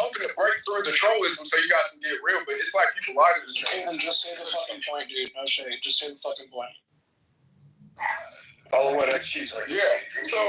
hoping to break through the trollism so you guys can get real, but it's like people lie to this shit. And just say the fucking point, dude. No shade. Just say the fucking point. Follow what XG's like. Yeah. So,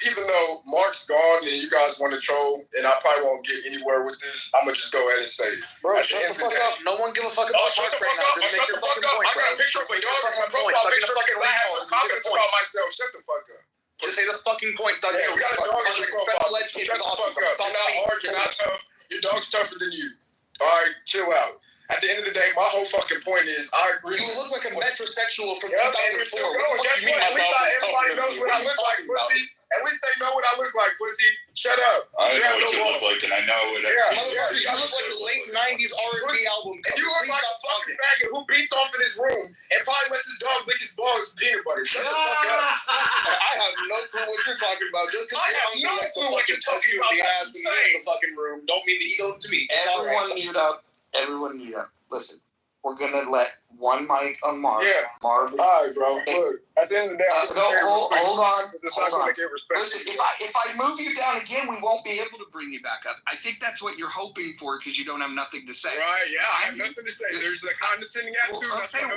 even though Mark's gone and you guys want to troll, and I probably won't get anywhere with this, I'm going to just go ahead and say it. Bro, shut the fuck up. No one give a fuck about Mark right now. Just make your fucking point, I got a picture of my dog in my profile picture. I have comments about myself. Shut the fuck up. Just say the fucking point. Stop we got a dog in your profile. Shut the fuck up. You're not hard. You're not tough. Your dog's tougher than you. All right, chill out. At the end of the day, my whole fucking point is, I agree. You look like a metrosexual from 2004. Guess what? At least everybody knows what I look like, pussy. At least they know what I look like, pussy. Shut up. I know what you look like, and I know it. You look like the late 90s R&B album. And you look like a fucking faggot who beats off in his room and probably lets his dog lick his balls with peanut butter. Shut the fuck up. I have no clue what you're talking about. Just because you're hungry, like to fucking touch you in the ass in the fucking room, don't mean to ego to me. Everyone mute up. Everyone mute up. Listen. We're gonna let one mic on Mark. Yeah. Mark. All right, bro. Look, at the end of the day, hold on. It's not going to get respect. Listen, if I move you down again, we won't be able to bring you back up. I think that's what you're hoping for because you don't have nothing to say. Right? Yeah, I have nothing to say. There's a condescending attitude. Awesome.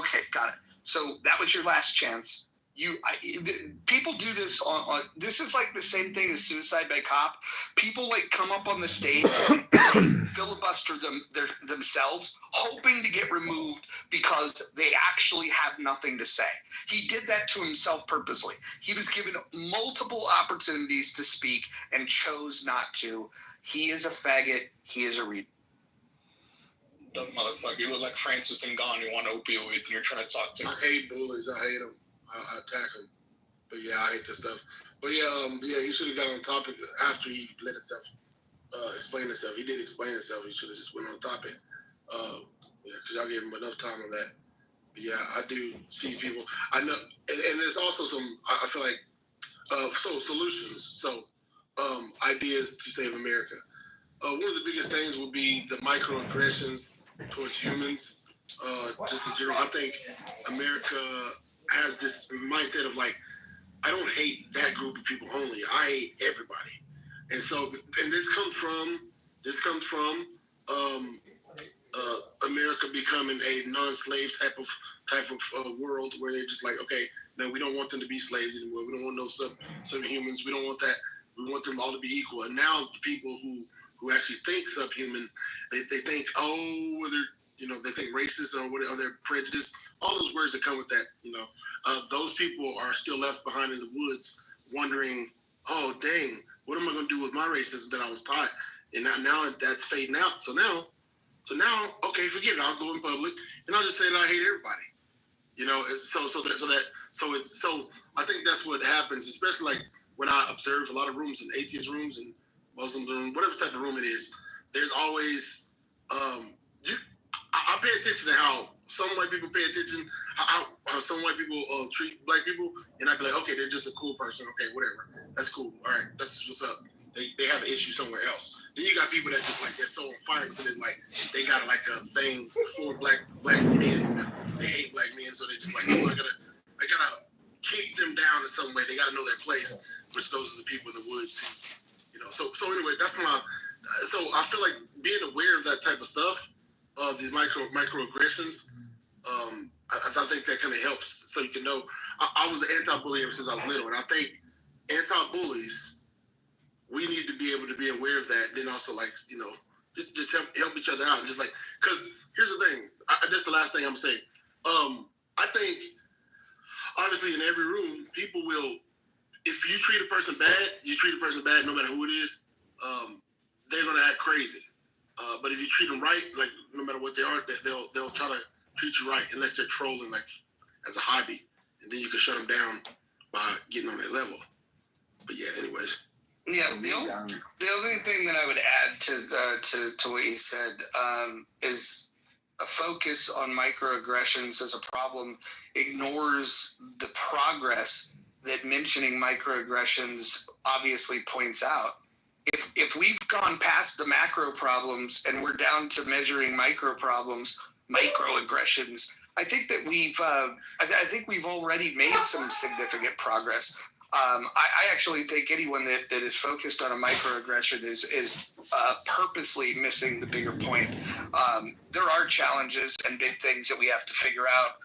Okay, got it. So that was your last chance. People do this on this is like the same thing as suicide by cop. People like come up on the stage and filibuster themselves, hoping to get removed because they actually have nothing to say. He did that to himself purposely. He was given multiple opportunities to speak and chose not to. He is a faggot. He is a Dumb motherfucker. You look like Francis and Gone. You want opioids and you're trying to talk to him. I hate bullies. I hate them. I attack him. But yeah, I hate this stuff. But yeah, he should have got on topic after he let himself explain himself. He did explain himself. He should have just went on topic. Because y'all gave him enough time on that. But yeah, I do see people. I know, and there's also some. I feel like solutions. So ideas to save America. One of the biggest things would be the microaggressions towards humans. Just in general, I think America has this mindset of like, I don't hate that group of people only. I hate everybody, and so, and this comes from America becoming a non-slave type of world where they're just like, okay, no, we don't want them to be slaves anymore. We don't want no subhumans. We don't want that. We want them all to be equal. And now the people who actually think subhuman, they think, they think racist or they're prejudiced. All those words that come with that, those people are still left behind in the woods wondering, oh, dang, what am I going to do with my racism that I was taught? And now that's fading out. So now, okay, forget it. I'll go in public and I'll just say that I hate everybody. So I think that's what happens, especially like when I observe a lot of rooms, in atheist rooms and Muslim rooms, whatever type of room it is. There's always I pay attention to how some white people pay attention, how some white people treat black people, and I'd be like, okay, they're just a cool person. Okay, whatever. That's cool. All right, that's just what's up. They have an issue somewhere else. Then you got people that just like, they're so on fire because it's like they got like a thing for black men. They hate black men, so they just like, oh, I gotta keep them down in some way. They gotta know their place, which those are the people in the woods. So anyway, that's my. So I feel like being aware of that type of stuff, these microaggressions, I think that kind of helps. So you can know. I was an anti-bully ever since I was little, and I think anti-bullies, we need to be able to be aware of that. Then also, like, just help each other out, and just like, because here's the thing. That's the last thing I'm saying. I think obviously in every room, people will. If you treat a person bad, no matter who it is, they're gonna act crazy. But if you treat them right, like no matter what they are, they'll try to treat you right, unless they're trolling like as a hobby, and then you can shut them down by getting on their level. But yeah, anyways. Yeah, the only thing that I would add to what you said is a focus on microaggressions as a problem ignores the progress that mentioning microaggressions obviously points out. If we've gone past the macro problems and we're down to measuring microaggressions, I think that we've already made some significant progress. I actually think anyone that is focused on a microaggression is purposely missing the bigger point. There are challenges and big things that we have to figure out.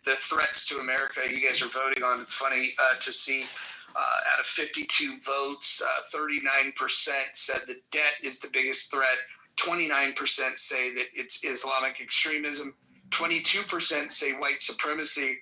The threats to America you guys are voting on, it's funny to see out of 52 votes, 39% said that debt is the biggest threat. 29% say that it's Islamic extremism. 22% say white supremacy.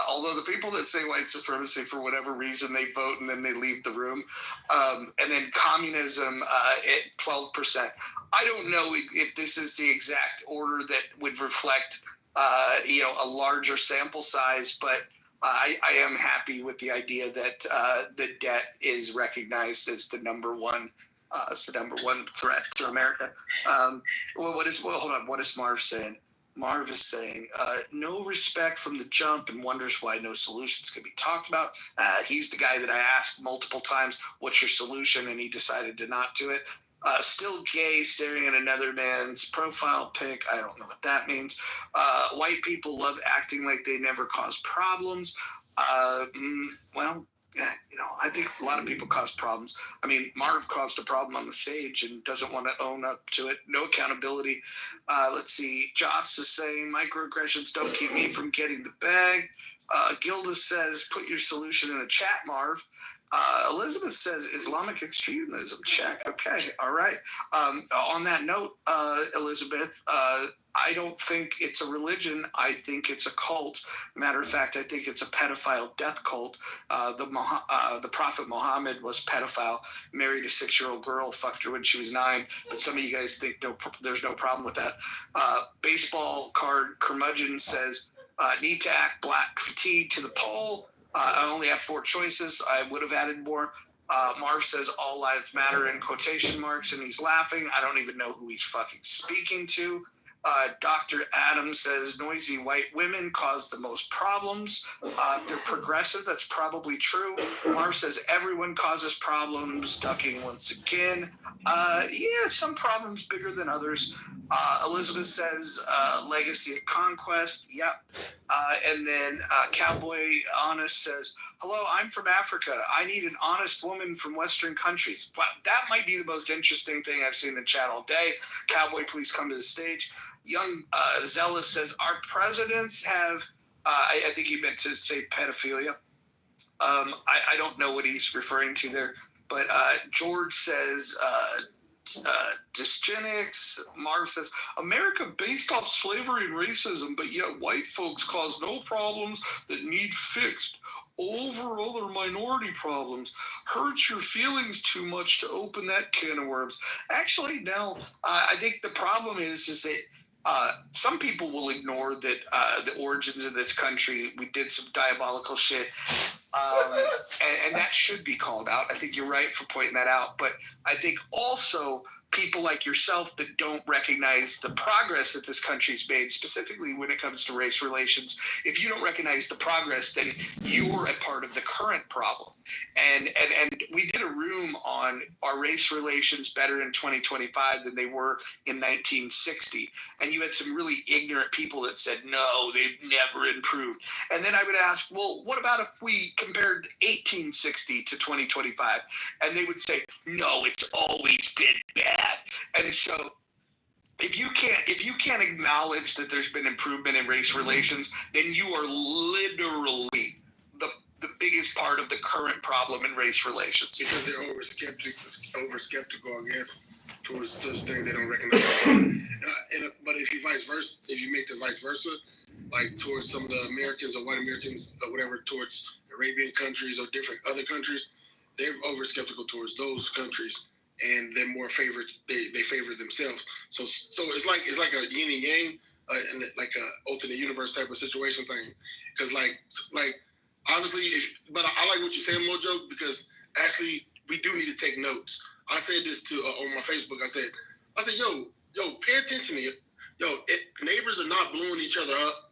Although the people that say white supremacy, for whatever reason, they vote and then they leave the room. And then communism at 12%. I don't know if this is the exact order that would reflect, a larger sample size, but I am happy with the idea that the debt is recognized as the number one threat to America. What is Marv saying? Marv is saying, no respect from the jump and wonders why no solutions can be talked about. He's the guy that I asked multiple times, what's your solution? And he decided to not do it. Still gay, staring at another man's profile pic. I don't know what that means. White people love acting like they never cause problems. I think a lot of people cause problems. I mean, Marv caused a problem on the stage and doesn't want to own up to it. No accountability. Let's see. Joss is saying microaggressions don't keep me from getting the bag. Gilda says, put your solution in the chat, Marv. Elizabeth says Islamic extremism. Check. Okay. All right. On that note, Elizabeth, I don't think it's a religion. I think it's a cult. Matter of fact, I think it's a pedophile death cult. The Prophet Muhammad was pedophile, married a 6-year-old girl, fucked her when she was 9. But some of you guys think there's no problem with that. Baseball card curmudgeon says, need to act black fatigue to the poll. I only have 4 choices. I would have added more. Marv says all lives matter in quotation marks, and he's laughing. I don't even know who he's fucking speaking to. Dr. Adams says noisy white women cause the most problems. If they're progressive, that's probably true. Marv says everyone causes problems. Ducking once again. Some problems bigger than others. Elizabeth says legacy of conquest. Yep. And then Cowboy Honest says, hello, I'm from Africa. I need an honest woman from Western countries. Well, that might be the most interesting thing I've seen in the chat all day. Cowboy, please come to the stage. Young Zealous says, our presidents have, I think he meant to say pedophilia. I don't know what he's referring to there. But George says, dysgenics. Marv says, America based off slavery and racism, but yet white folks cause no problems that need fixed over other minority problems. Hurts your feelings too much to open that can of worms. Actually, no. I think the problem is that some people will ignore that the origins of this country, we did some diabolical shit. And that should be called out. I think you're right for pointing that out. But I think also people like yourself that don't recognize the progress that this country's made, specifically when it comes to race relations, if you don't recognize the progress, then you're a part of the current problem. And we did a room on are race relations better in 2025 than they were in 1960. And you had some really ignorant people that said, no, they've never improved. And then I would ask, well, what about if we compared 1860 to 2025? And they would say, no, it's always been bad. And so if you can't acknowledge that there's been improvement in race relations, then you are literally the biggest part of the current problem in race relations. Because they're over skeptical, I guess, towards those things they don't recognize. But if you make the vice versa, like towards some of the Americans or white Americans or whatever, towards Arabian countries or different other countries, they're over skeptical towards those countries, and they're more favored. They favor themselves. So it's like a yin and yang, and like a alternate universe type of situation thing. Because like obviously, but I like what you're saying, Mojo, because actually we do need to take notes. I said this to on my Facebook. I said, yo, pay attention to it. Neighbors are not blowing each other up.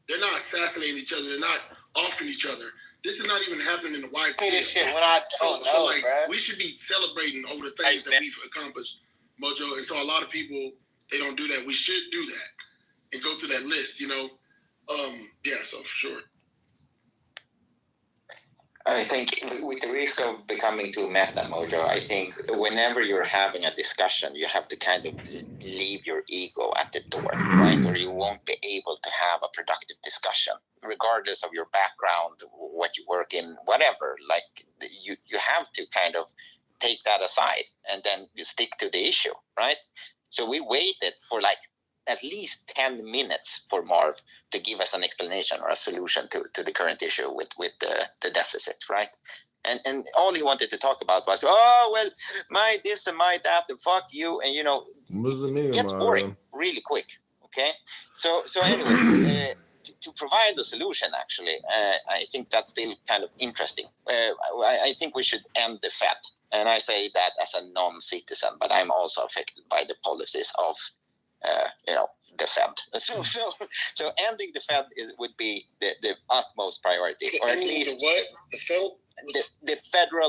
They're not assassinating each other. They're not offing each other. This is not even happening in the wide scale. This shit when I don't know, like, bro. we should be celebrating over the things that we've accomplished, Mojo. And so a lot of people, they don't do that. We should do that and go through that list, you know. So for sure. I think with the risk of becoming too meta, Mojo, I think whenever you're having a discussion, you have to kind of leave your ego at the door, right? Or you won't be able to have a productive discussion, regardless of your background, what you work in, whatever. Like you have to kind of take that aside and then you stick to the issue, right? So we waited for like at least 10 minutes for Marv to give us an explanation or a solution to the current issue with the deficit, right? And all he wanted to talk about was, oh, well, my this and my that, and fuck you. And, it gets boring really quick, okay? So anyway, to provide the solution, actually, I think that's still kind of interesting. I think we should end the Fed. And I say that as a non-citizen, but I'm also affected by the policies of the Fed. So ending the Fed would be the utmost priority, or at least the what? The Fed? The federal